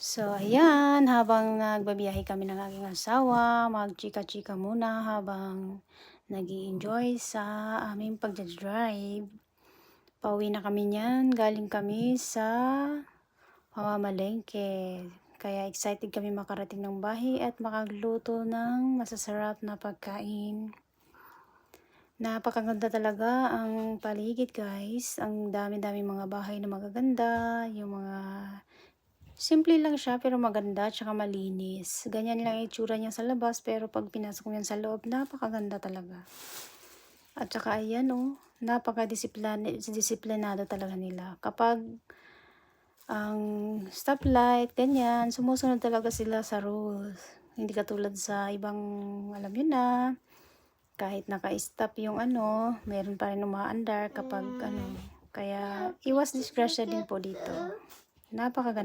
So, ayan, habang nagbabiyahe kami ng aking asawa, magchika-chika muna habang nag enjoy sa aming pagdadrive. Pauwi na kami niyan, galing kami sa pamamalengke. Kaya excited kami makarating ng bahay at makagluto ng masasarap na pagkain. Napakaganda talaga ang paligid, guys. Ang dami-dami mga bahay na magaganda, yung mga simple lang siya pero maganda tsaka malinis. Ganyan lang itsura niya sa labas pero pag pinasok mo yan sa loob, napakaganda talaga. At saka ayan oh, disiplinado talaga nila. Kapag ang stoplight, ganyan, sumusunod talaga sila sa rules. Hindi katulad sa ibang, alam yun na, kahit naka-stop yung ano, meron pa rin umaandar kapag ano. Kaya iwas disgrasya din po dito. Napakaganda.